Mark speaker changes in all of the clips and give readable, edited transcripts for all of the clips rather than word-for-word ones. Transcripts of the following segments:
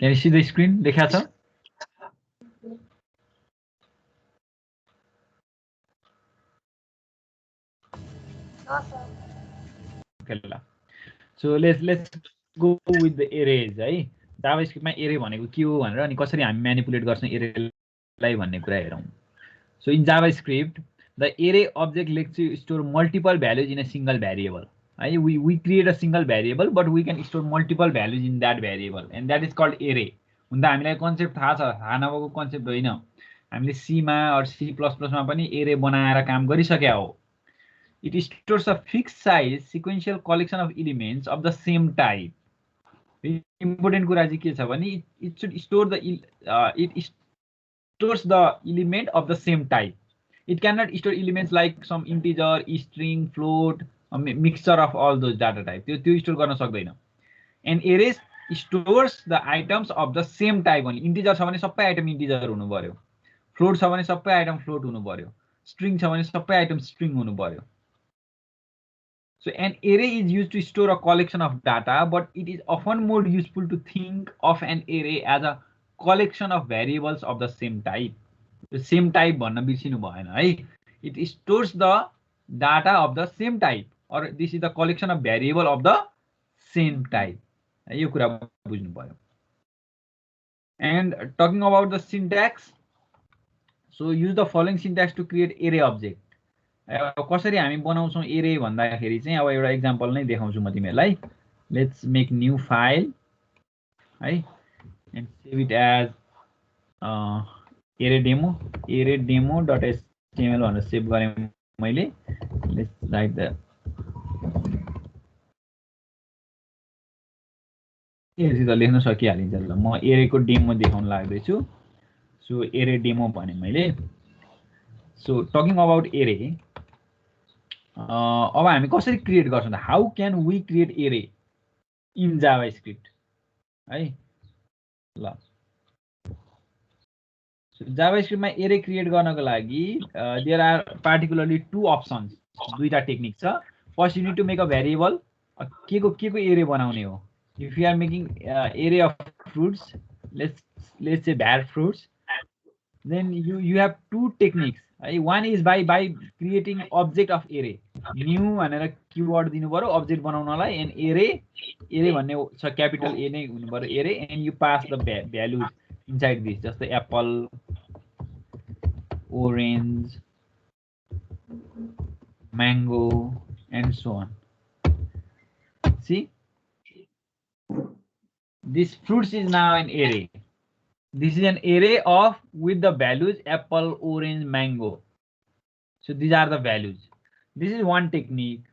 Speaker 1: यहाँ सिधै स्क्रिन देखा छ Okay, ल so let's go with the arrays है जावास्क्रिप्टमा एरे भनेको के हो भनेर अनि कसरी हामी म्यानिपुलेट गर्छौं एरेलाई भन्ने कुरा हेरौं सो इन जावास्क्रिप्ट द एरे object likes to store multiple values in a single variable है we create a single variable but we can store multiple values in that variable and that is called array हुँदा हामीलाई concept थाहा छ थाहा नभएको concept होइन हामीले C मा अर सी प्लस प्लस मा पनि एरे बनाएर काम गरिसक्या हो It stores a fixed size sequential collection of elements of the same type. Important कुरा चाहिँ के छ भने it should store the it stores the element of the same type. It cannot store elements like some integer, string, float, a mixture of all those data types. त्यो store गर्न सक्दैन. And arrays stores the items of the same type only. Integer छ भने सबै item integer हुनु पर्यो. Float छ भने सबै item float हुनु पर्यो. String छ भने सबै item string हुनु पर्यो. So an array is used to store a collection of data, but it is often more useful to think of an array as a collection of variables of the same type. The same type भन्न बिर्सिनु भएन है. It stores the data of the same type, or this is the collection of variable of the same type. यो कुरा बुझ्नु पर्यो. And talking about the syntax, so use the following syntax to create array object. कसरी हामी बनाउँछौं एरे भन्दाखेरि चाहिँ अब एउटा एक्जाम्पल नै देखाउँछु म तिमीहरुलाई लेट्स मेक न्यू फाइल है and save it as arraydemo.html भनेर सेभ गरे मैले लेट्स राइट द यसरी त लेख्न सकिहालिन्छ ल म एरेको डेमो देखाउन लाग्दै छु सो एरे डेमो भने मैले सो टकिङ अबाउट एरे अब हामी कसरी क्रिएट गर्छौं त how can we create array in JavaScript है ल सो जावास्क्रिप्टमा एरे क्रिएट गर्नको लागि there are particularly two options दुईटा टेक्निक छ first you need to make a variable केको एरे बनाउने हो if you are making array of fruits let's say var fruits then you have two techniques. One is by creating object of array. New भनेर keyword दिनु पर्यो object बनाउनलाई and array भन्ने छ capital A नै हुनु पर्यो array and you pass the values inside this जस्तै apple, orange, mango and so on. See, this fruits is now an array. This is an array of with the values apple, orange, mango. So these are the values. This is one technique.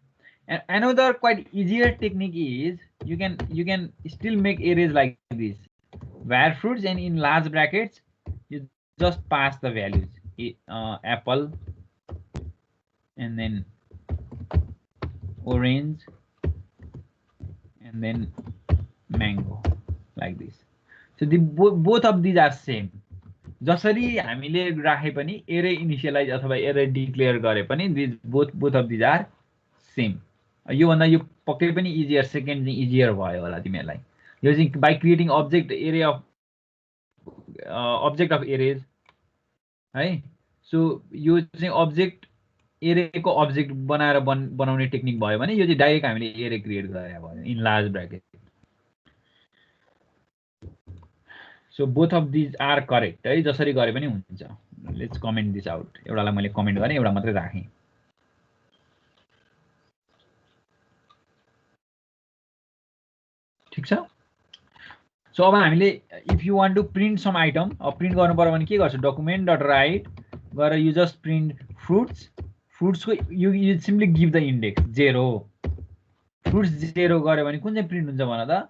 Speaker 1: And another quite easier technique is you can still make arrays like this. Var fruits and in large brackets you just pass the values. Apple and then orange and then mango like this. So the both of these are same. जसरी हामीले राखे पनि एरे initialise अथवा एरे declare गरे पनि these both of these are same. यो भन्दा यो पक्कै पनि इजियर सेकेन्ड चाहिँ इजियर भयो होला तिमीहरुलाई. यो चाहिँ बाइ क्रिएटिङ अब्जेक्ट एरे अफ अब्जेक्ट अफ एरेज है. सो यो चाहिँ अब्जेक्ट एरेको अब्जेक्ट बनाएर बनाउने टेक्निक भयो भने यो चाहिँ डाइरेक्ट हामीले एरे क्रिएट गरे भयो in large bracket. So both of these are correct है जसरी गरे पनि हुन्छ. Let's comment this out. एउटालाई मैले कमेन्ट गरे एउटा मात्रै राखे. ठीक छ. सो अब हामीले if you want to print some item अब प्रिन्ट गर्नु पर्यो भने के गर्छ डकुमेन्ट डट राइट गरेर यु जस्ट प्रिन्ट फ्रुट्स. फ्रुट्सको you simply give the index 0. Fruits 0 गर्यो भने कुन चाहिँ प्रिन्ट हुन्छ भन त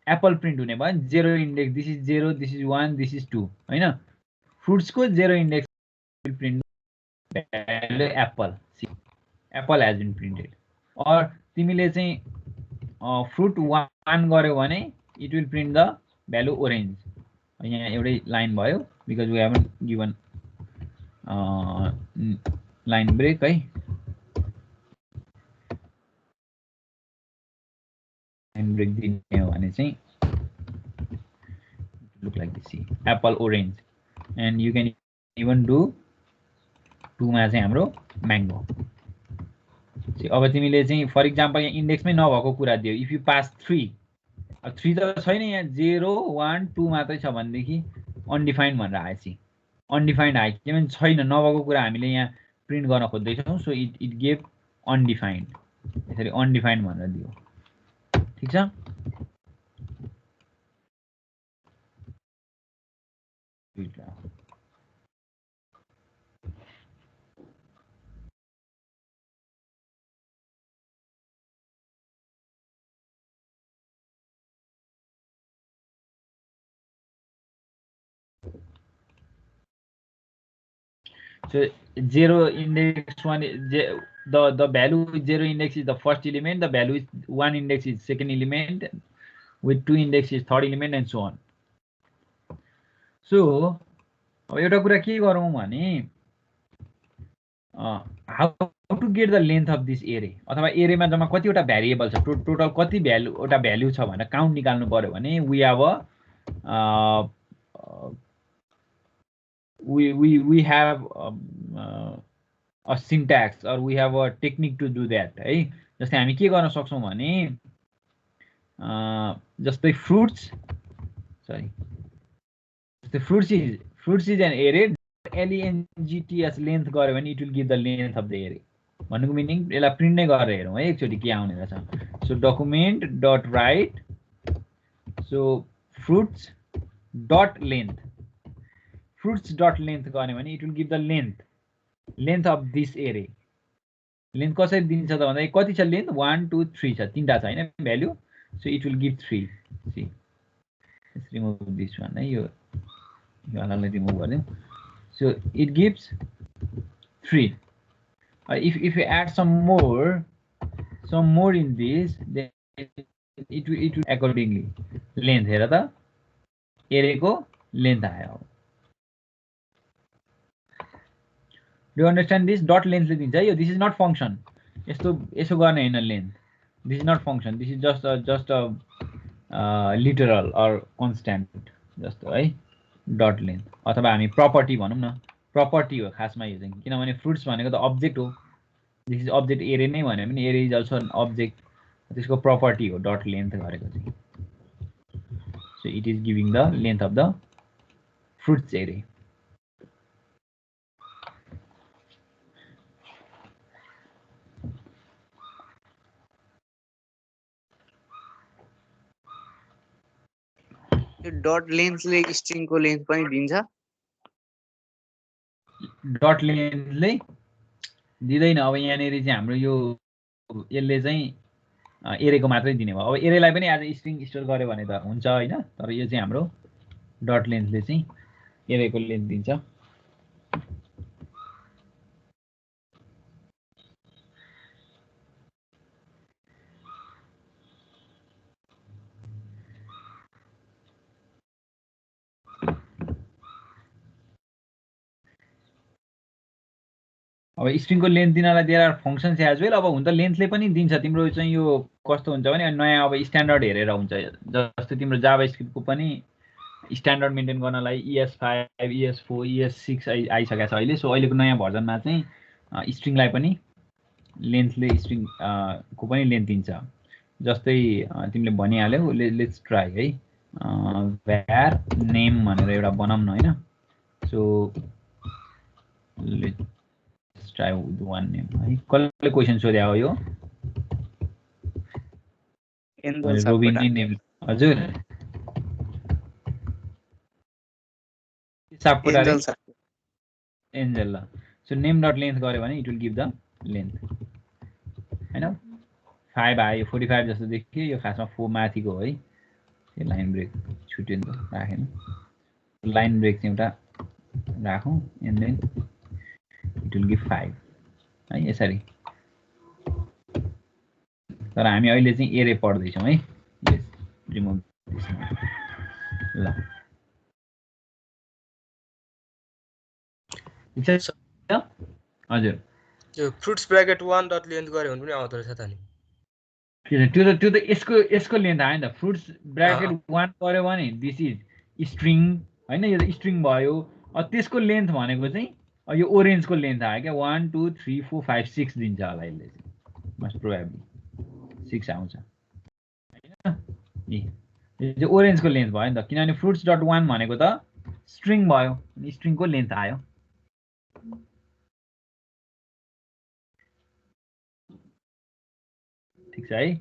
Speaker 1: एप्पल प्रिन्ट हुने भयो 0 index this is 0 this is 1 this is 2 हैन. फ्रुट्स को 0 index will print value apple. Apple has been printed. और तिमीले चाहिँ फ्रुट 1 गर्यो भने it will print the value orange. यहाँ एउटै लाइन भयो because we haven't given line break है. लाइन ब्रेक दिने हो भने चाहिँ look like this. See, apple, orange, and you can even do 2 मा चाहिँ हाम्रो mango. See, अब तिमीले चाहिँ फर एक्जाम्पल यहाँ इन्डेक्समै नभएको कुरा दियो. इफ यु पास 3, अब 3 त छैन यहाँ, 0 1 2 मात्रै छ भनेदेखि अनडिफाइन्ड भनेर आएछ. अनडिफाइन्ड आयो किनभने छैन, नभएको कुरा हामीले यहाँ प्रिन्ट गर्न खोज्दैछौँ. So it gave undefined. यसरी अनडिफाइन्ड भनेर दियो. ठीक छ. So 0 index 1, the value with 0 index is the first element, the value with 1 index is second element, with 2 index is third element, and so on. So अब एउटा कुरा के गरौँ भने how to get the length of this array, अथवा एरेमा जम्मा कतिवटा variable छ, टोटल कति एउटा भ्यालु छ भनेर काउन्ट निकाल्नु पर्यो भने we have a syntax or we have a technique to do that. है जस्तै हामी के गर्न सक्छौं भने जस्तै fruits is an array. length length गर्यो भने it will give the length of the array. भन्नुको मिनिङ यसलाई प्रिन्ट नै गरेर हेरौँ है एकचोटी के आउने रहेछ. So document dot write so fruits dot length गर्ने भने it will give the length of this array. Length कसरी दिन्छ त भन्दा कति छ लेन्थ 1 2 3 छ, तीनटा छ हैन value. So it will give 3. See let's remove this one है, यो वालालाई रिमुभ गर्दियौ. So it gives 3. if you add some more in this, then it will accordingly length. हेर त array को length आयो. Do you understand this? Dot length ले दिन्छ यो. This is not function. यसो गर्ने हैन length. This is not function. This is just a literal or constant. जस्तो है dot length. अथवा हामी property भनौं न, property हो खासमा यो चाहिँ, किनभने fruits भनेको त object हो. This is object array नै भन्यो भने array is also an object. त्यसको property हो dot length गरेको चाहिँ. So it is giving the length of the fruits array.
Speaker 2: Dot लेन्थले स्ट्रिङको लेन्थ पनि दिन्छ.
Speaker 1: डट लेन्थले दिदैन. अब यहाँनेरि चाहिँ हाम्रो यो यसले चाहिँ एरेको मात्रै दिने भयो. अब एरेलाई पनि एज स्ट्रिङ स्टोर गर्यो भने त हुन्छ हैन, तर यो चाहिँ हाम्रो डट लेन्थले चाहिँ एरेको लेन्थ दिन्छ. अब स्ट्रिङको लेन्थ दिनलाई there are functions as well. अब हुन त लेन्थले पनि दिन्छ. तिम्रो चाहिँ यो कस्तो हुन्छ भने नयाँ अब स्ट्यान्डर्ड हेरेर हुन्छ. जस्तै तिम्रो जाभास्क्रिप्टको पनि स्ट्यान्डर्ड मेन्टेन गर्नलाई ES5 ES4 ES6 आइसकेको छ अहिले. सो अहिलेको नयाँ भर्जनमा चाहिँ स्ट्रिङलाई पनि लेन्थले स्ट्रिङ को पनि लेन्थ दिन्छ. जस्तै तिमीले भनिहाल्यौ. लेट्स ट्राई है, var name भनेर एउटा बनाउन हैन. So let's try with one name है. कसले क्वेशन सोध्या हो यो? Robin name. हजुर Angel. So name dot length गर्यो भने it will give the length हैन. 5 आयो, 45 जस्तो देखियो. यो खासमा 4 माथिको हो है. यो लाइन ब्रेक छुट्यो नि त, राखेन. लाइन ब्रेक चाहिँ एउटा राखौँ and then it will give 5 है यसरी. तर हामी अहिले चाहिँ एरे पढ्दैछौँ है. यस रिमुभ दिस. ल हजुर
Speaker 3: त्यो फ्रुट्स ब्र्याकेट 1 डट लेन्थ गर्यो भने पनि आउँदो रहेछ त नि.
Speaker 1: त्यो त यसको लेन्थ आयो नि त. फ्रुट्स ब्र्याकेट 1 गर्यो भने दिस इज स्ट्रिङ हैन, यो स्ट्रिङ भयो। त्यसको लेन्थ भनेको चाहिँ यो ओरेन्जको लेन्थ आयो क्या, 1 2 3 4 5 6 दिन्छ होला यसले चाहिँ, मोस्ट प्रोबेबली 6 आउँछ हैन। यो चाहिँ ओरेन्जको लेन्थ भयो नि त, किनभने फ्रुट्स डट 1 भनेको त स्ट्रिङ भयो, अनि स्ट्रिङको लेन्थ आयो। ठिक छ है।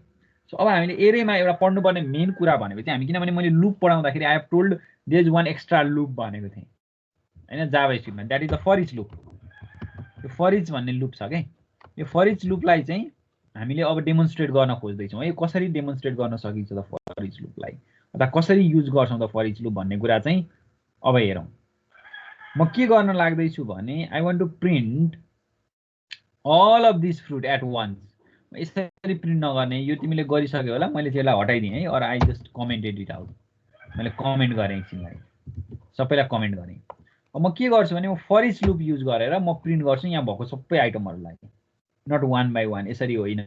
Speaker 1: सो अब हामीले एरेमा एउटा पढ्नुपर्ने मेन कुरा भनेको चाहिँ हामी, किनभने मैले लुप पढाउँदाखेरि I have told there is one extra loop भनेको थिएँ हैन जाभास्क्रिप्टमा, that is the for each loop. यो फर इच भन्ने लुप छ के, यो फर इच लुपलाई चाहिँ हामीले अब डेमोन्स्ट्रेट गर्न खोज्दैछौँ है। कसरी डेमोन्स्ट्रेट गर्न सकिन्छ त फर इच लुपलाई, अथवा कसरी युज गर्छौँ त फर इच लुप भन्ने कुरा चाहिँ अब हेरौँ। म के गर्न लाग्दैछु भने I want to print all of this fruit at once. यसरी प्रिन्ट नगर्ने, यो तिमीले गरिसक्यो होला, मैले चाहिँ यसलाई हटाइदिएँ है, और I just commented it out. मैले कमेन्ट गरेँ एकछिनलाई, सबैलाई कमेन्ट गरेँ। अब म के गर्छु भने म फर इच लुप युज गरेर म प्रिन्ट गर्छु यहाँ भएको सबै आइटमहरूलाई, नट वान बाई वान, यसरी होइन।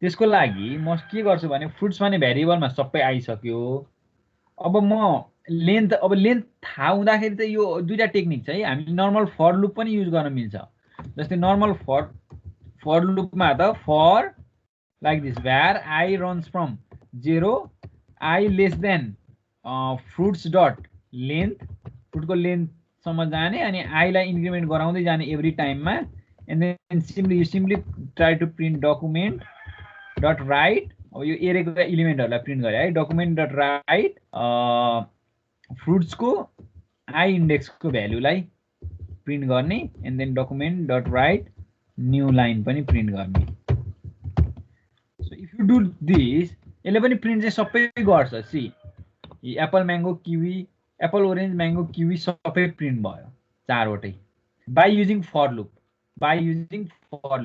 Speaker 1: त्यसको लागि म के गर्छु भने फ्रुट्स भन्ने भेरिएबलमा सबै आइसक्यो। अब म लेन्थ, अब लेन्थ थाहा हुँदाखेरि त यो दुईटा टेक्निक छ है। हामी नर्मल फर लुप पनि युज गर्न मिल्छ। जस्तै नर्मल फर लुपमा त for like this, where I runs from 0 I less than fruits dot length, फ्रुटको लेन्थसम्म जाने, अनि आईलाई इन्क्रिमेन्ट गराउँदै जाने एभ्री टाइममा, and then simply try to print document dot write. अब यो एरेको इलिमेन्टहरूलाई प्रिन्ट गरे है, डकुमेन्ट डट राइट फ्रुट्सको आई इन्डेक्सको भ्यालुलाई प्रिन्ट गर्ने, and then document dot right new line पनि प्रिन्ट गर्ने। So if you do this, यसले पनि प्रिन्ट चाहिँ सबै गर्छ। See apple mango kiwi, apple orange mango kiwi सबै प्रिन्ट भयो चारवटै, बाई युजिङ फर लुप।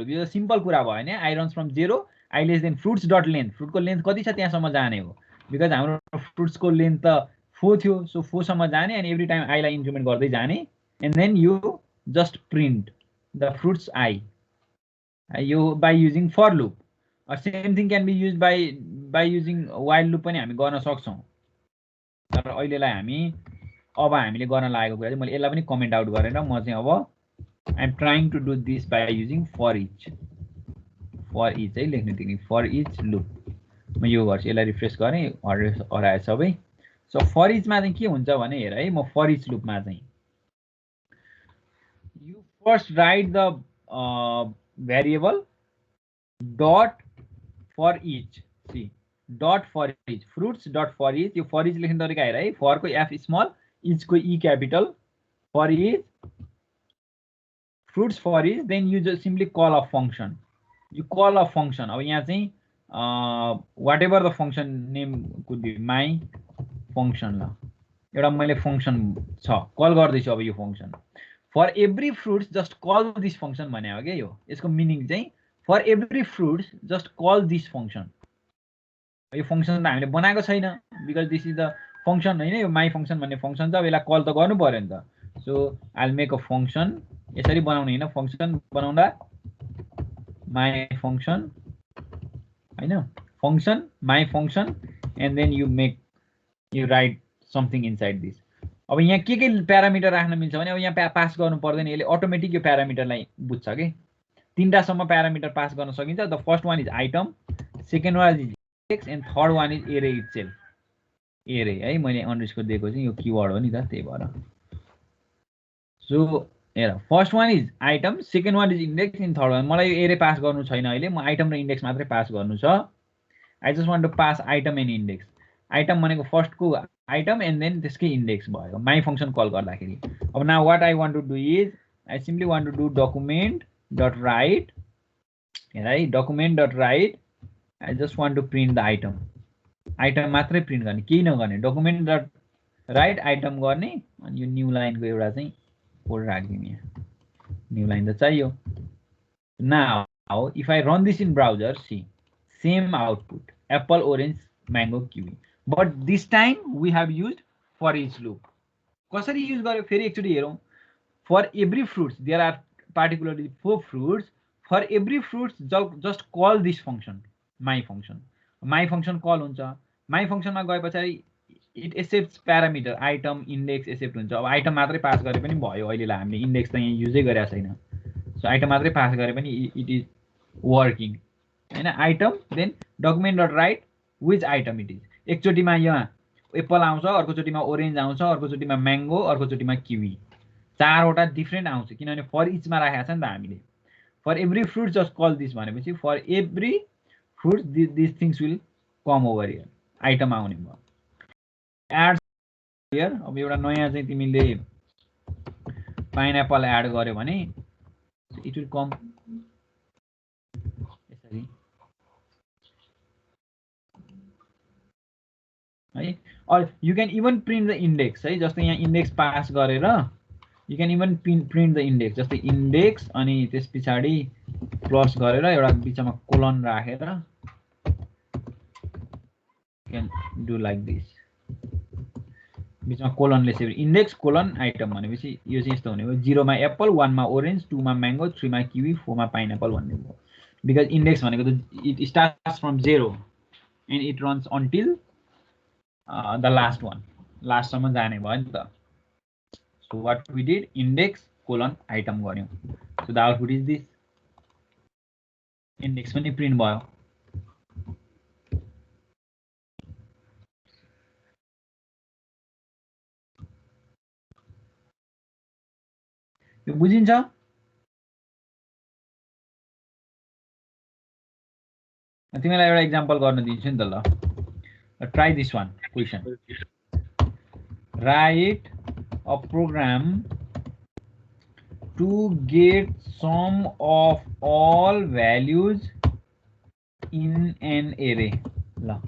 Speaker 1: यो सिम्पल कुरा भयो नि, I runs from 0 I less than fruits dot length, फ्रुटको लेन्थ कति छ त्यहाँसम्म जाने हो, बिकज हाम्रो फ्रुट्सको लेन्थ त 4 थियो। सो 4 सम्म जाने, अनि एभ्री टाइम आईलाई इन्क्रिमेन्ट गर्दै जाने, and then you just print the fruits I, यो by using for loop. Same thing can be used by using while loop पनि हामी गर्न सक्छौँ। तर अहिलेलाई हामीले गर्न लागेको कुरा चाहिँ मैले यसलाई पनि कमेन्ट आउट गरेर म चाहिँ अब I am trying to do this by using for each है लेख्ने टेक्निक, फर इच लुप। म यो गर्छु, यसलाई रिफ्रेस गरेँ, हरायो सबै। सो फर इचमा चाहिँ के हुन्छ भने हेर है, म फर इच लुपमा चाहिँ you first write the variable dot for each, c dot for each, fruits dot for each. यो फर इच लेख्ने तरिका हेर है, फरको एफ स्मल, इचको E capital, for each fruits for each, then you just simply call of function. यो call of function, अब यहाँ चाहिँ what ever the function name could be, my function. ल एउटा मैले फङ्सन छ, कल गर्दैछु अब यो function. For every fruits just call this function भने हो क्या यो, यसको मिनिङ चाहिँ for every fruits just call this function. यो फङ्सन त हामीले बनाएको छैन, because this is the function होइन, यो माई फङ्सन भन्ने फङ्सन छ। अब यसलाई कल त गर्नु पऱ्यो नि त। So I make a function, यसरी बनाउने होइन, फङ्सन बनाउँदा माई फङ्सन होइन, function my function, and then you write something inside this. अब यहाँ के प्यारामिटर राख्न मिल्छ भने, अब यहाँ पास गर्नु पर्दैन, यसले अटोमेटिक यो प्यारामिटरलाई बुझ्छ कि। 3टासम्म प्यारामिटर पास गर्न सकिन्छ। The first one is item, second one is index, and third one is एरे इटसेल्फ। एरे है, मैले अन्डरस्कोर दिएको चाहिँ यो किवर्ड हो नि त, त्यही भएर। सो हेर, first one is item, second one is index, and third one, मलाई यो एरे पास गर्नु छैन अहिले, म आइटम र इंडेक्स मात्रै पास गर्नु छ। I just want to pass item and index. Item भनेको फर्स्टको आइटम एन्ड देन त्यसकै इंडेक्स भयो माई फङ्सन कल गर्दाखेरि। अब now what I want to do is I simply want to do document dot write, हेर है, document dot write, I just want to print the item. Item मात्रै print गर्ने, केही नगर्ने, document dot right item गर्ने, अनि यो new लाइनको एउटा चाहिँ कोड राखिदिउँ यहाँ, न्यू लाइन त चाहियो। Now if I run this in browser, see same output, apple orange mango kiwi, but this time we have used for each loop. कसरी युज गर्यो फेरि एकचोटि हेरौँ। For every fruits, there are particularly 4 fruits, for every fruits just call this function, my function. My function call हुन्छ, my फङ्सनमा गए पछाडि it accepts parameter item index accept हुन्छ। अब आइटम मात्रै पास गरे पनि भयो, अहिलेलाई हामीले इन्डेक्स त यहाँ युजै गरेका छैन। सो आइटम मात्रै पास गरे पनि इट इज वर्किङ हैन। Item then document dot write which item it is. एकचोटिमा यहाँ एप्पल आउँछ, अर्कोचोटिमा ओरेन्ज आउँछ, अर्कोचोटिमा म्याङ्गो, अर्कोचोटिमा किवी, 4वटा डिफ्रेन्ट आउँछ किनभने फर इचमा राखेको छ नि त हामीले। For every fruit just call this भनेपछि for every fruit this things will come over here, item आउने भयो। एड हियर अब एउटा नयाँ चाहिँ तिमीले पाइनएप्पल एड गर्यो भने इट विल कम यसरी है। Or you can even print the index है, जस्तै यहाँ इन्डेक्स पास गरेर you can even print the index, जस्तै इन्डेक्स अनि त्यस पछाडि प्लस गरेर एउटा बिचमा कोलन राखेर क्यान डु लाइक दिस, बिचमा कोलनले सेभ इन्डेक्स कोलन आइटम भनेपछि यो चाहिँ यस्तो हुने भयो। 0 मा एप्पल, 1 मा ओरेन्ज, 2 मा म्याङ्गो, 3 मा किवी, 4 मा पाइनएप्पल भन्ने भयो। बिकज इन्डेक्स भनेको त it starts from 0 and it runs until the last one, लास्टसम्म जाने भयो नि त। So what we did index colon item गर्यौँ। So the output is this, index पनि प्रिन्ट भयो। यो बुझिन्छ? तिमीलाई एउटा इक्जाम्पल गर्न दिन्छु नि त ल। Try this one question. Write a program to get sum of all values in an array. ल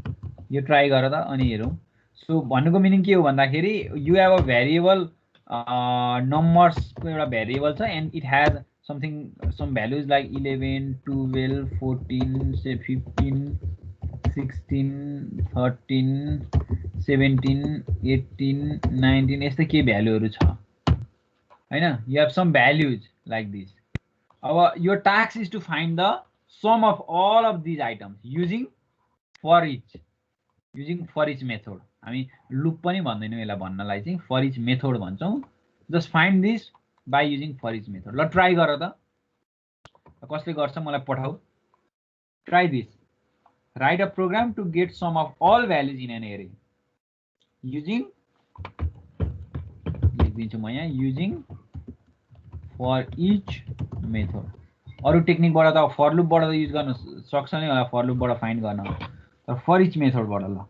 Speaker 1: यो ट्राई गर त अनि हेरौँ। सो भन्नुको मिनिङ के हो भन्दाखेरि यु हेभ अ भेरिएबल नम्बर्सको एउटा भेरिएबल छ and it has something, some values like 11, 12, 14, say 15, 16, 13, 17, 18, 19 यस्तै के भ्यालुहरू छ हैन। you have some values like this. अब your task is to find the sum of all of these items using for each method. हामी loop पनि भन्दैनौँ यसलाई, भन्नलाई चाहिँ for each method भन्छौँ। just find this by using for each method. ल try गर त, कसले गर्छ मलाई पठाऊ। Try this. Write a program to get sum of all values in an array using, लेखिदिन्छु म यहाँ, युजिङ फर इच मेथड। अरू टेक्निकबाट त फर लुपबाट त युज गर्न सक्छ नै होला, फर लुपबाट फाइन्ड गर्न, तर फर इच मेथडबाट ल।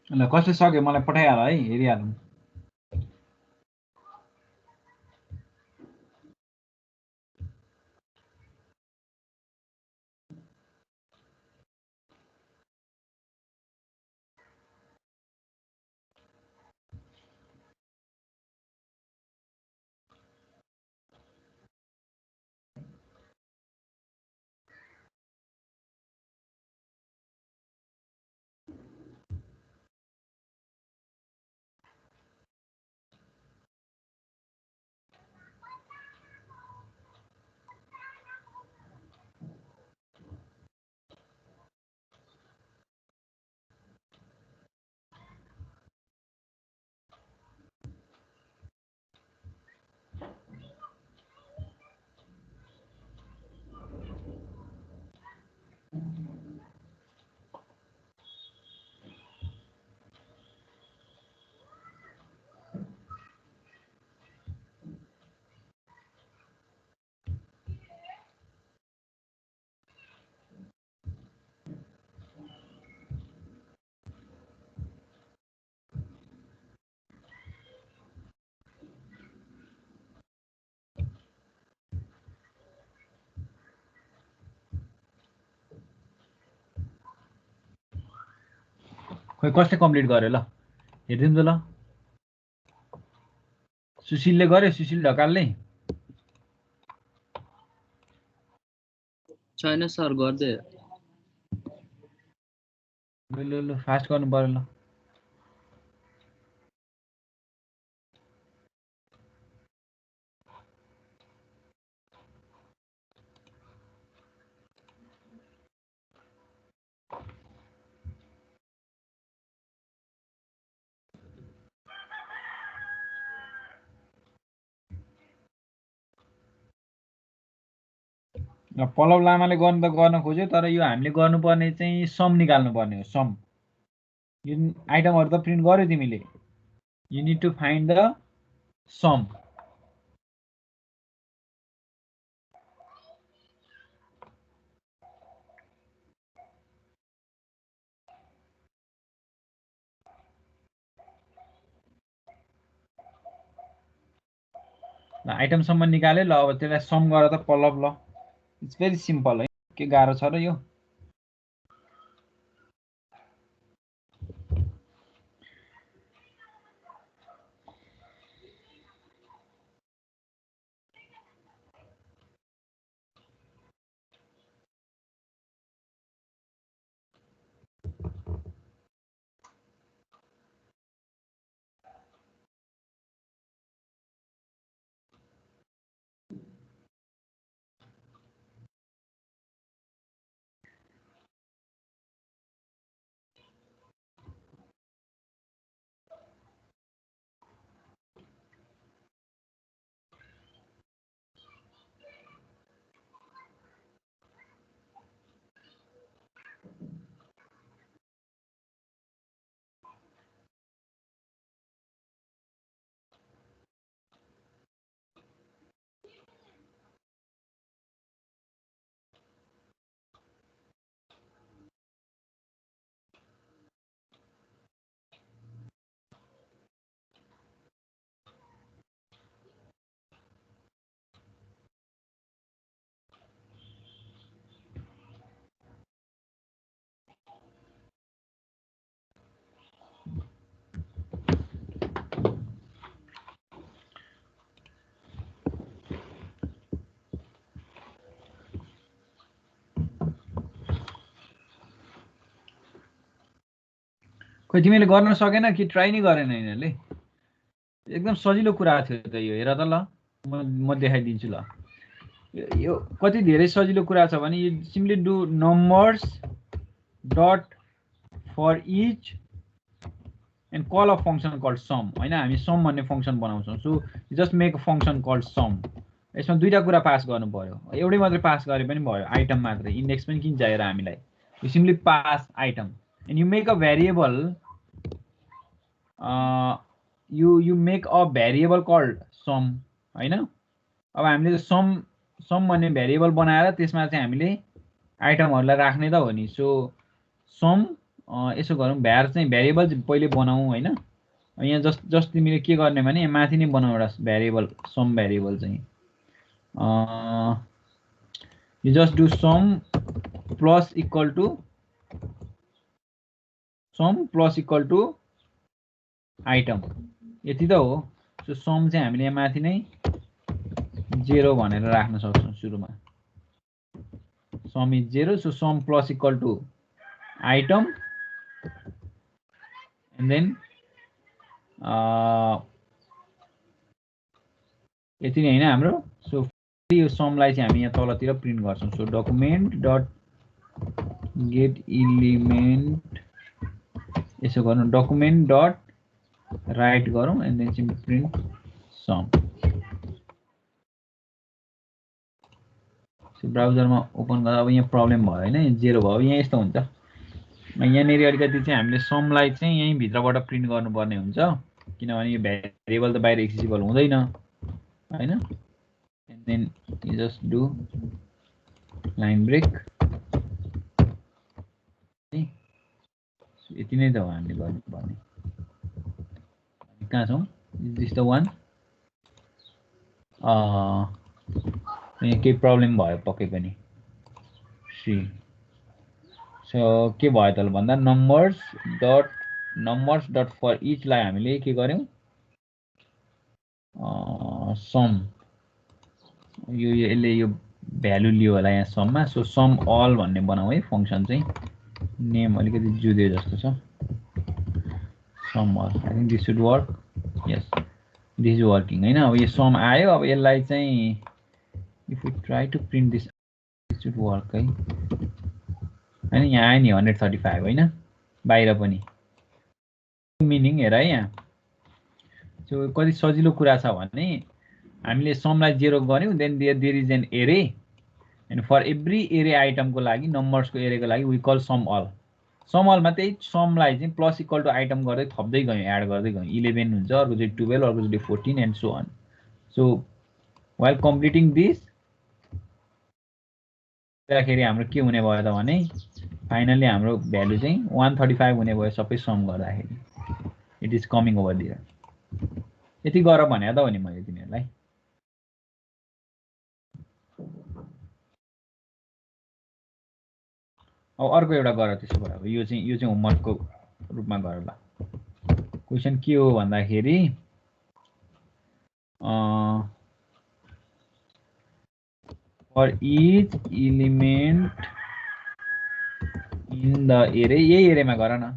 Speaker 1: ल कसले सक्यो मलाई पठाइहाल है, हेरिहालौँ। खोइ कसले कम्प्लिट गर्यो ल हेरिदिउँ त ल सुशीलले गर्यो सुशील ढकालले
Speaker 2: छैन सर गर्दै
Speaker 1: ल फास्ट गर्नु पर्यो ल पल्लव लामाले गर्न त गर्न खोज्यो तर यो हामीले गर्नुपर्ने चाहिँ सम निकाल्नु पर्ने हो सम यो आइटमहरु त प्रिन्ट गर्यो तिमीले you need to find the sum ल आइटमसम्म निकाले ल अब त्यसलाई सम गर त पल्लव ल इट्स भेरी सिम्पल है के गाह्रो छ र यो खोइ तिमीले गर्न सकेन कि ट्राई नै गरेन यिनीहरूले एकदम सजिलो कुरा थियो त यो हेर त ल म देखाइदिन्छु ल यो कति धेरै सजिलो कुरा छ भने you simply do numbers dot for each and call a function called sum हैन हामी सम भन्ने फंक्सन बनाउँछौं so just make a function called sum यसमा दुईटा कुरा पास गर्नु पर्यो एउटै मात्रै पास गरे पनि भयो आइटम मात्रै इन्डेक्स पनि किन चाहिएर हामीलाई you simply pass item and you make a variable you make a variable called sum हैन अब हामीले सम भन्ने भेरिएबल बनाएर त्यसमा चाहिँ हामीले आइटमहरुलाई राख्ने त हो नि सो सम यसो गरौँ भ्यार चाहिँ भेरिएबल पहिले बनाऊ हैन यहाँ जस्ट तिमीले के गर्ने भने माथि नै बनाऊ एउटा भेरिएबल सम भेरिएबल चाहिँ you just do sum plus equal to sum plus equal to item यति त हो सो सम चाहिँ हामीले यहाँ माथि नै 0 भनेर राख्न सक्छौं सुरुमा sum is 0 so sum plus equal to item and then यति नै हैन हाम्रो सो यो समलाई चाहिँ हामी यहाँ तलतिर प्रिन्ट गर्छौं so document dot get element यसो गर्नु document dot write गरौँ and then simply print sum so ब्राउजरमा ओपन गर्दा अब यहाँ प्रब्लम भयो हैन 0 भयो यहाँ यस्तो हुन्छ यहाँनेरि अलिकति चाहिँ हामीले समलाई चाहिँ यही भित्रबाट प्रिन्ट गर्नुपर्ने हुन्छ किनभने यो भेरिएबल त बाहिर एक्सेसिबल हुँदैन हैन and then you just do line break यति नै त हो हामीले गर्नुपर्ने कहाँ छौं इज दिस द वान यहाँ केही प्रब्लम भयो पक्कै पनि सी सो के भयो त भन्दा numbers dot numbers dot for इचलाई हामीले के गर्यौं सम यो यसले यो भ्यालु लियो होला यहाँ सममा सो सम अल भन्ने बनाऊ है फंक्सन चाहिँ नेम अलिकति जुदियो जस्तो छ sum all I think this should work yes this is working हैन अब यो सम आयो अब यसलाई चाहिँ if we try to print this it should work है हैन यहाँ आयो नि 135 हैन बाहिर पनि मिनिङ हेर है यहाँ सो कति सजिलो कुरा छ भने हामीले समलाई 0 गर्यौं then there is an array and for every array आइटमको लागि नम्बर्सको एरेको लागि वी कल सम अलमा त्यही समलाई चाहिँ प्लस इक्वल टु आइटम गर्दै थप्दै गयौं एड गर्दै गयौं 11 हुन्छ अर्को चाहिँ 12 अर्को चाहिँ 14 and so on so while completing this त्यसैखेरि हाम्रो के हुने भयो त भने फाइनली हाम्रो भ्यालु चाहिँ 135 हुने भयो सबै सम गर्दाखेरि इट इज कमिङ ओभर दियर यति गर भने त हो नि मैले तिमीहरुलाई अब अर्को एउटा गर त्यसो भए अब यो चाहिँ होमवर्कको रूपमा गर ल क्वेशन के हो भन्दाखेरि for each element in the एरे यही एरेमा गर न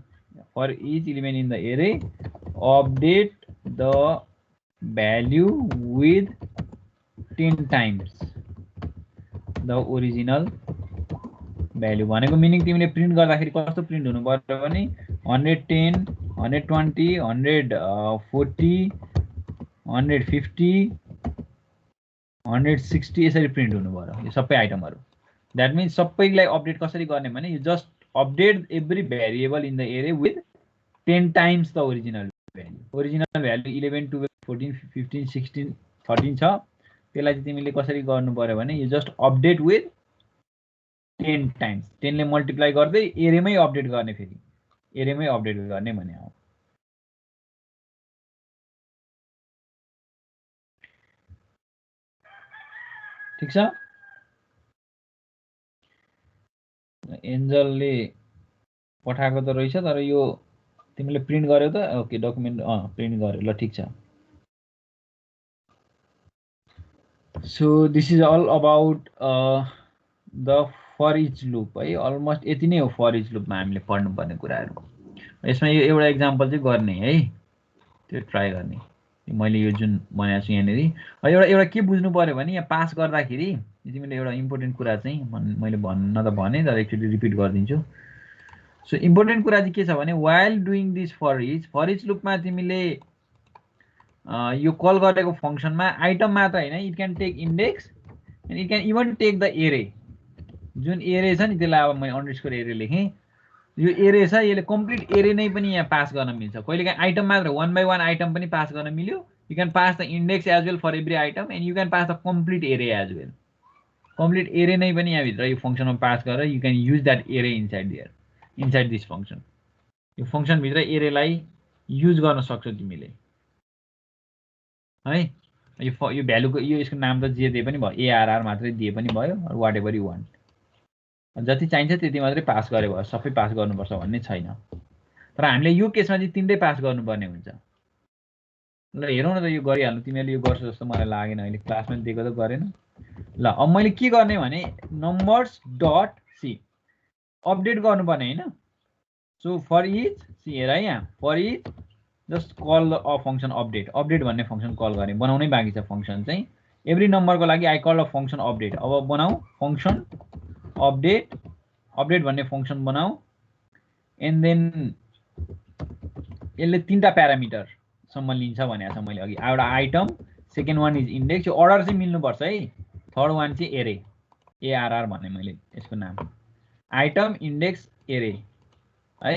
Speaker 1: for each element in the एरे update the value with 10 times the original value भनेको मिनिङ तिमीले प्रिन्ट गर्दाखेरि कस्तो प्रिन्ट हुनु पर्यो भने 110 120 140 150 160 यसरी प्रिन्ट हुनु पर्यो यो सबै आइटमहरु दैट मीन्स सबैलाई अपडेट कसरी गर्ने भने you just update every variable in the array with 10 times the original value 11 12 14 15 16 13 छ त्यसलाई चाहिँ तिमीले कसरी गर्नु पर्यो भने you just update with 10 times 10 ले मल्टिप्लाई गर्दै एरेमै अपडेट गर्ने फेरि एरेमै अपडेट गर्ने भने हो ठीक छ एन्जलले पठाएको त रहेछ तर यो तिमीले प्रिन्ट गर्यौ त ओके डकुमेन्ट प्रिन्ट गर्यो ल ठीक छ so this is all about the for each loop है अलमोस्ट यति नै हो फर इच लुपमा हामीले पढ्नुपर्ने कुराहरु यसमा यो एउटा एक्जाम्पल चाहिँ गर्ने है त्यो ट्राई गर्ने मैले यो जुन बनाएको छु यहाँनेरि एउटा के बुझ्नु पर्यो भने यहाँ पास गर्दाखेरि तिमीले एउटा इम्पोर्टेन्ट कुरा चाहिँ मैले भन्न त भने तर एकचोटी रिपिट गरिदिन्छु सो इम्पोर्टेन्ट कुरा चाहिँ के छ भने while doing this for each लुपमा तिमीले यो कल गरेको फंक्सनमा आइटम मात्र हैन it can take index and it can even take the array जुन एरे छ नि त्यसलाई अब मैले अंडरस्कोर एरे लेखेँ यो एरे छ यसले कम्प्लिट एरे नै पनि यहाँ पास गर्न मिल्छ कहिलेकाहीँ आइटम मात्र 1 by 1 आइटम पनि पास गर्न मिल्यो you can pass the index as well for every item and you can pass the complete array as well complete array नै पनि यहाँ भित्र यो फंक्सनमा पास गरेर you can use that array inside this function यो फंक्सन भित्र एरेलाई युज गर्न सक्छौ तिमीले है यो भ्यालुको यो यसको नाम त जे दिए पनि भयो एआरआर मात्रै दिए पनि भयो वाट एभर यु वान्ट जति चाहिन्छ त्यति मात्रै पास गरे भयो सबै पास गर्नुपर्छ भन्ने छैन तर हामीले यो केसमा चाहिँ तिनटै पास गर्नुपर्ने हुन्छ ल हेरौँ न त यो गरिहाल्नु तिमीले यो गर्छौ जस्तो मलाई लागेन अहिले क्लासमा दिएको त गरेन ल अब मैले के गर्ने भने नम्बर्स डट सी अपडेट गर्नुपर्ने हैन सो फर इच सी हेर है यहाँ for each just call a function update भन्ने फंक्सन कल गर्ने बनाउनै बाँकी छ फंक्सन चाहिँ एभ्री नम्बरको लागि I call a function update अब बनाऊ फंक्सन अपडेट भन्ने फंक्सन बनाऊ एन्ड देन यसले तीनटा प्यारामिटर सम्म लिन्छ भनेको छ मैले अघि एउटा item second one is index यो अर्डर चाहिँ मिल्नु पर्छ है थर्ड वान चाहिँ एरे एआरआर भन्ने मैले यसको नाम आइटम इन्डेक्स एरे है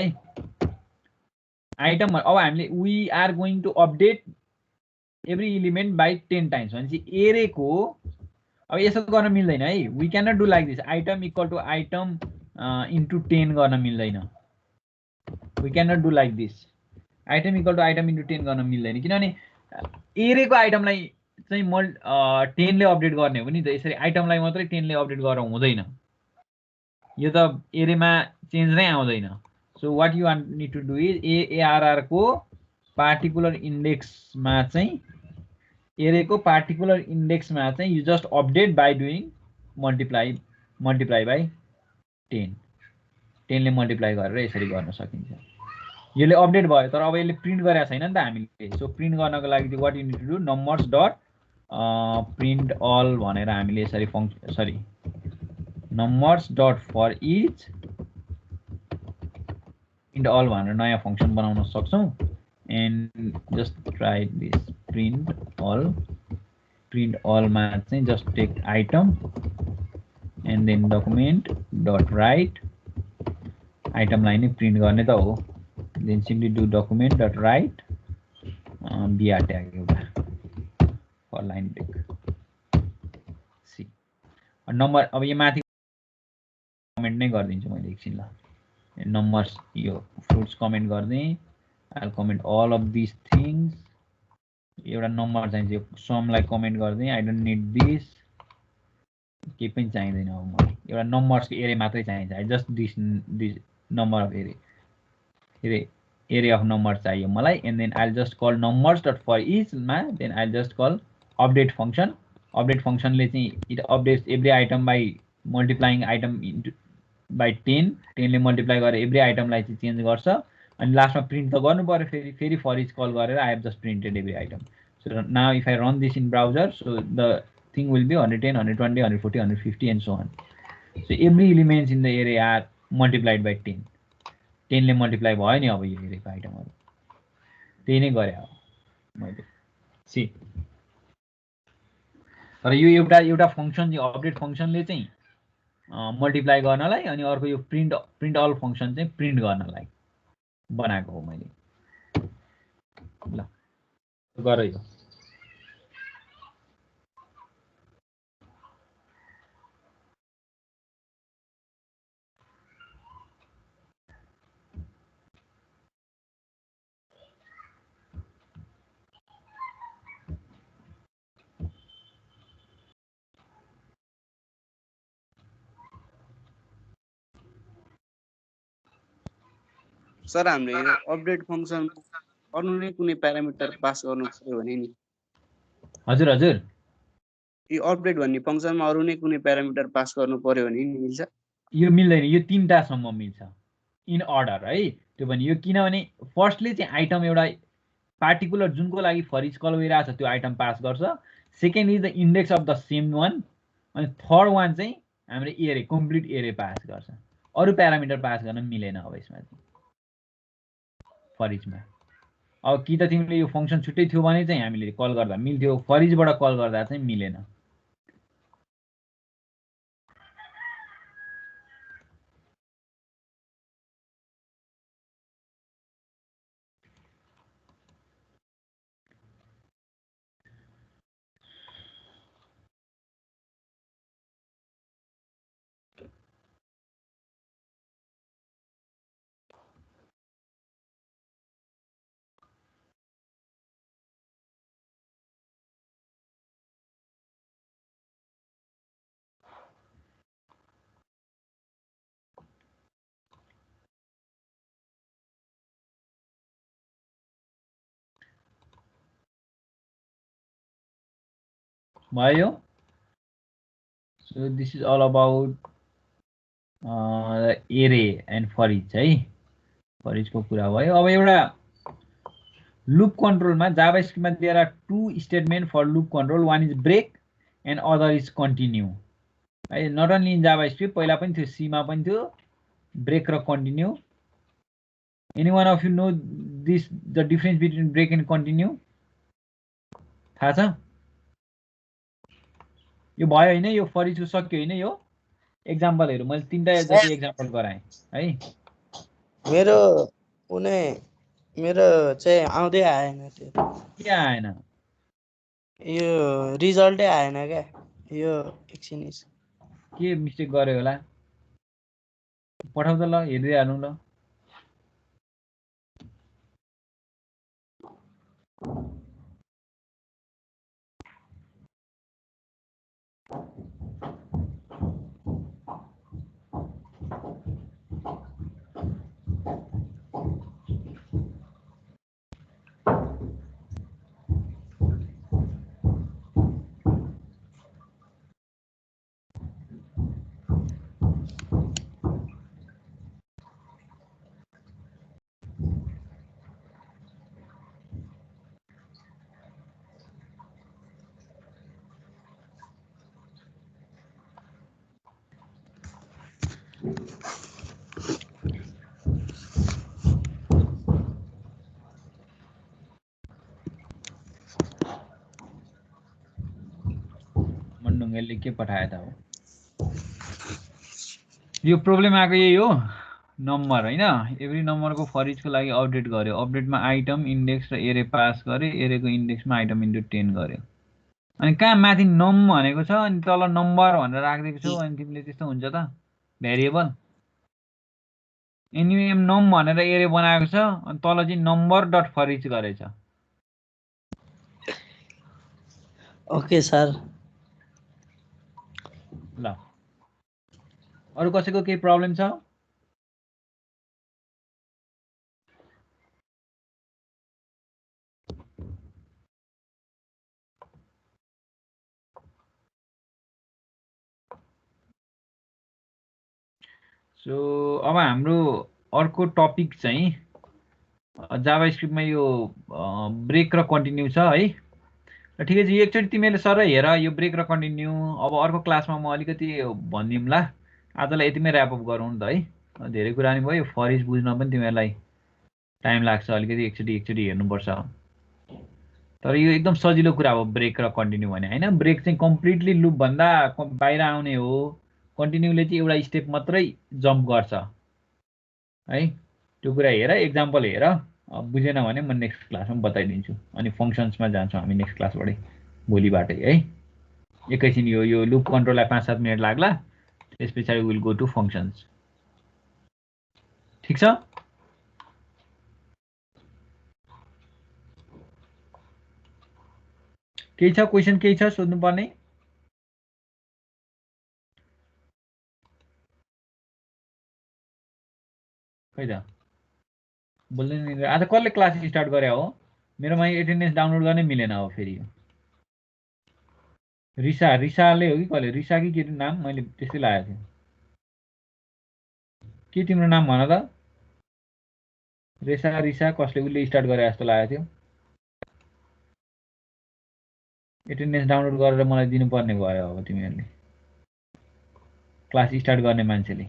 Speaker 1: आइटम अब हामीले we are going to update every element by 10 times भनेपछि एरे को अब यसो गर्न मिल्दैन है we can not do like this item equal to item into 10 गर्न मिल्दैन we can not do like this item equal to item into 10 गर्न मिल्दैन किनभने एरेको आइटमलाई चाहिँ 10 ले अपडेट गर्ने हो नि त यसरी आइटमलाई मात्रै 10 ले अपडेट गरेर हुँदैन यो त एरेमा चेन्ज नै आउँदैन so what you need to do is ARR को पार्टिकुलर इन्डेक्समा चाहिँ एरेको पार्टिकुलर इन्डेक्समा चाहिँ you just update by doing multiply by 10 10ले मल्टिप्लाई गरेर यसरी गर्न सकिन्छ यसले अपडेट भयो तर अब यसले प्रिन्ट गरेको छैन नि त हामीले सो प्रिन्ट गर्नको लागि चाहिँ what you need to do numbers dot print all भनेर हामीले यसरी numbers dot for each print all भनेर नयाँ फंक्सन बनाउन सक्छौं and just try this print all मा चाहिँ just take item and then document dot write आइटमलाई नै प्रिन्ट गर्ने त हो then simply do document dot write BR tag एउटा for line break see number अब यो माथि कमेन्ट नै गरिदिन्छु मैले एकछिन ल नम्बर्स यो फ्रुट्स कमेन्ट गर्दै I comment all of this things एउटा नम्बर चाहिन्छ यो समलाई कमेन्ट गर्दै आई डोन्ट निड दिस केही पनि चाहिँदैन अब मलाई एउटा नम्बर्सको एरे मात्रै चाहिन्छ I just this number of array of number चाहियो मलाई and then I just call numbers dot for each मा then I just call update फंक्सनले चाहिँ it updates every item by multiplying item by 10 ले multiply गरेर every आइटमलाई चाहिँ change गर्छ अनि लास्टमा प्रिन्ट त गर्नु पर्यो फेरि फर इच कल गरेर I have just printed every item so now if I run this in browser so the thing will be 110 120 140 150 and so on so every elements in the array are multiplied by 10 ले multiply भयो नि अब यो एरेको आइटमहरु त्यही नै गरे हो मैले सी तर यो एउटा फंक्सन यो अपडेट फंक्सनले चाहिँ मल्टिप्लाई गर्नलाई अनि अर्को यो प्रिन्ट अल फंक्सन चाहिँ प्रिन्ट गर्नलाई बनाएको हो मैले ल गर यो
Speaker 2: सर हामीले यो अपडेट फंक्सन अरु नै कुनै प्यारामिटर पास गर्नु पर्यो भने नि
Speaker 1: हजुर
Speaker 2: यो अपडेट भन्ने फंक्सनमा अरु नै कुनै प्यारामिटर पास गर्नु पर्यो भने नि मिल्छ
Speaker 1: यो मिल्दैन यो 3टा सम्म मिल्छ इन अर्डर है त्यो भने यो किनभने फर्स्टले चाहिँ आइटम एउटा पार्टिकुलर जुनको लागि फर इच कल गरिरहेछ त्यो आइटम पास गर्छ second is the index of the same one अनि थर्ड वान चाहिँ हामीले एरे कम्प्लिट एरे पास गर्छ अरु प्यारामिटर पास गर्न मिलेन अब यसमा चाहिँ फर इचमा अब कि त तिमीले यो फंक्सन छुट्टै थियो भने चाहिँ हामीले कल गर्दा मिल्थ्यो फर इचबाट कल गर्दा चाहिँ मिलेन भयो so this is all about array and for each है फर इचको कुरा भयो अब एउटा लूप कन्ट्रोलमा जाभास्क्रिप्टमा there are two statement for loop control one is break and other is continue है नट ओन्ली इन जाभास्क्रिप्ट पहिला पनि थियो सी मा पनि थियो ब्रेक र continue any one of you know this the difference between break and continue थाहा छ यो भयो हैन यो फर इचको सक्यो हैन यो एक्जाम्पलहरु मैले 3टा जति एक्जाम्पल गराएँ है
Speaker 4: मेरो चाहिँ आउँदै आएन त्यो
Speaker 1: के आएन
Speaker 4: यो रिजल्टै आएन क्या यो एकछिन
Speaker 1: के मिस्टेक गर्यो होला पठाउ त ल हेर्दै हालौँ ल ढुङ्गेलले के पठाए त हो यो प्रब्लम आएको यही हो नम्बर हैन एभ्री नम्बरको फर इचको लागि अपडेट गर्यो अपडेटमा आइटम इन्डेक्स र एरे पास गर्यो एरेको इन्डेक्समा आइटम इन्टु 10 गर्यो अनि कहाँ माथि नम भनेको छ अनि तल नम्बर भनेर राखिदिएको छौ अनि तिमीले त्यस्तो हुन्छ त भेरिएबल एनिमेम नम भनेर एरे बनाएको छ अनि तल चाहिँ नम्बर डट फर इच गरेछ
Speaker 4: ओके सर
Speaker 1: ल अरु कसैको केही प्रब्लम छ सो अब हाम्रो अर्को टपिक चाहिँ जाभास्क्रिप्टमा यो ब्रेक र कन्टिन्यू छ है र ठिकै छ यो एकचोटि तिमीले सर हेर यो ब्रेक र कन्टिन्यू अब अर्को क्लासमा म अलिकति भनिदिउँला आजलाई यतिमै ऱ्यापअप गरौँ नि त है धेरै कुरा नि भयो फर इच बुझ्न पनि तिमीहरूलाई टाइम लाग्छ अलिकति एकचोटि हेर्नुपर्छ तर यो एकदम सजिलो कुरा हो ब्रेक र कन्टिन्यू भने हैन ब्रेक चाहिँ कम्प्लिटली लुपभन्दा बाहिर आउने हो कन्टिन्यूले चाहिँ एउटा स्टेप मात्रै जम्प गर्छ है त्यो कुरा हेर एक्जाम्पल हेर बुझेन भने म नेक्स्ट क्लासमा बताइदिन्छु अनि फङ्सन्समा जान्छौँ हामी नेक्स्ट क्लासबाटै भोलिबाटै है एकैछिन यो लुप कन्ट्रोललाई 5-7 मिनट लाग्ला त्यस पछाडि विल गो टु फङ्सन्स ठीक छ केही छ क्वेसन केही छ सोध्नुपर्ने खै त बोल्दै नि आज कसले क्लास स्टार्ट गरे हो मेरोमा एटेन्डेन्स डाउनलोड गर्नै मिलेन अब फेरि रिसाले हो कि कसले रिसा कि के नाम मैले त्यस्तै लागेको थियो के तिम्रो नाम भन त रिसा कसले उसले स्टार्ट गरे जस्तो लागेको थियो एटेन्डेन्स डाउनलोड गरेर मलाई दिनुपर्ने भयो अब तिमीहरूले क्लास स्टार्ट गर्ने मान्छेले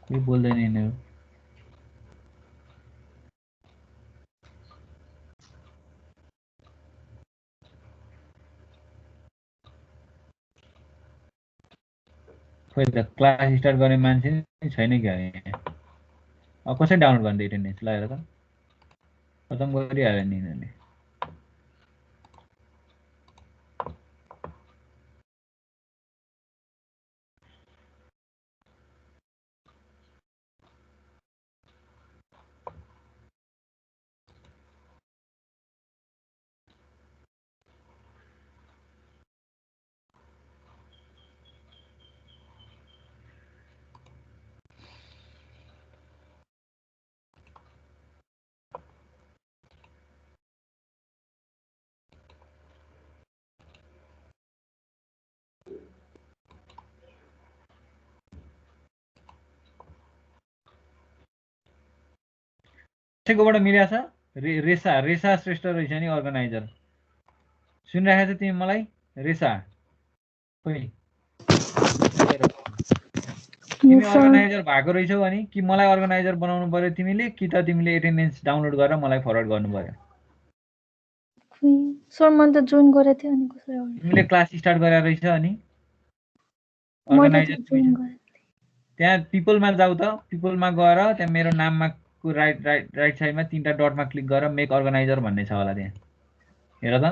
Speaker 1: कोही बोल्दैन यिनीहरू खोइ त क्लास स्टार्ट गर्ने मान्छे नै छैन क्या अब कसरी डाउनलोड गर्ने एटेन्डेन्स ल हेर त खतम गरिहाल्यो नि यिनीहरूले कसैकोबाट मिलेको छ रेसा श्रेष्ठ रहेछ नि अर्गनाइजर सुनिरहेको छ तिमी मलाई रेसा खोइ तिमी अर्गनाइजर भएको रहेछौ अनि कि मलाई अर्गनाइजर बनाउनु पर्यो तिमीले कि त तिमीले एटेन्डेन्स डाउनलोड गरेर मलाई फरवर्ड गर्नु पर्यो
Speaker 5: सर मैले त जोइन गरेको थिएँ अनि कसरी
Speaker 1: तिमीले क्लास स्टार्ट गरेर रहेछ अनि अर्गनाइजर त्यहाँ पिपलमा जाऊ त पिपलमा गएर त्यहाँ मेरो नाममा राइट साइडमा 3टा डटमा क्लिक गरेर मेक अर्गनाइजर भन्ने छ होला त्यहाँ हेर त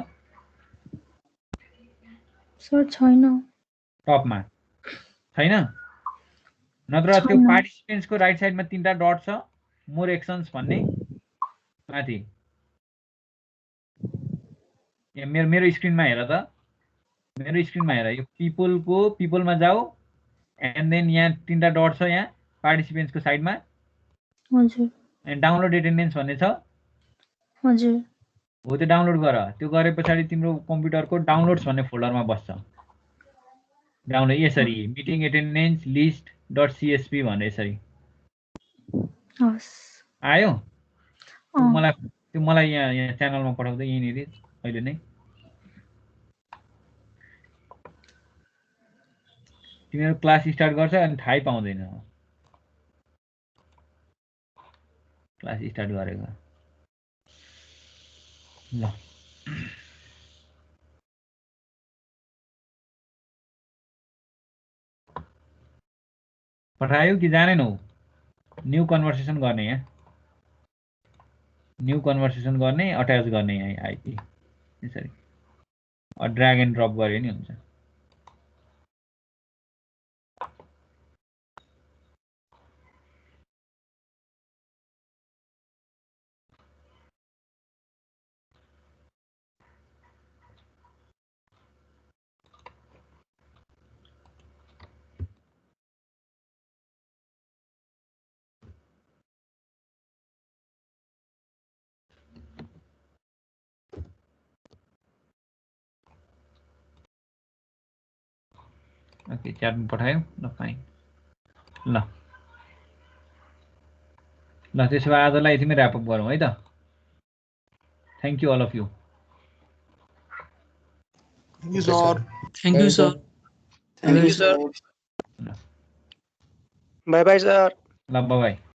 Speaker 5: सर छैन
Speaker 1: टपमा छैन नत्र त्यो पार्टिसिपेन्ट्सको राइट साइडमा 3टा डट छ मोर एक्सन्स भन्ने माथि मेरो स्क्रिनमा हेर त मेरो स्क्रिनमा हेर यो पिपलमा जाऊ एन्ड देन यहाँ 3टा डट छ यहाँ पार्टिसिपेन्ट्सको साइडमा
Speaker 5: हजुर
Speaker 1: अनि डाउनलोड एटेन्डेन्स भन्ने छ
Speaker 5: हजुर
Speaker 1: हो त्यो डाउनलोड गर त्यो गरे पछाडि तिम्रो कम्प्युटरको डाउनलोड्स भन्ने फोल्डरमा बस्छ डाउनलोड यसरी meeting attendance list dot CSP भनेर यसरी आयो त्यो मलाई यहाँ च्यानलमा पठाउँदै यहीँनिर अहिले नै तिमीहरू क्लास स्टार्ट गर्छ अनि थाहै पाउँदैन क्लास स्टार्ट गरेको ल पठायो कि जानेनौ न्यू कन्भर्सेसन गर्ने यहाँ न्यू कन्भर्सेसन गर्ने अट्याच गर्ने यहाँ आइपी यसरी ड्र्याग एन्ड ड्रप गरे नि हुन्छ ओके च्याटमा पठायो ल फाइन ल ल त्यसो भए आजलाई यतिमै ऱ्यापअप गरौँ है त thank you all of you
Speaker 6: Thank you, sir.
Speaker 4: Thank you, sir.
Speaker 6: Thank you, sir.
Speaker 3: Bye bye sir
Speaker 1: ल बाई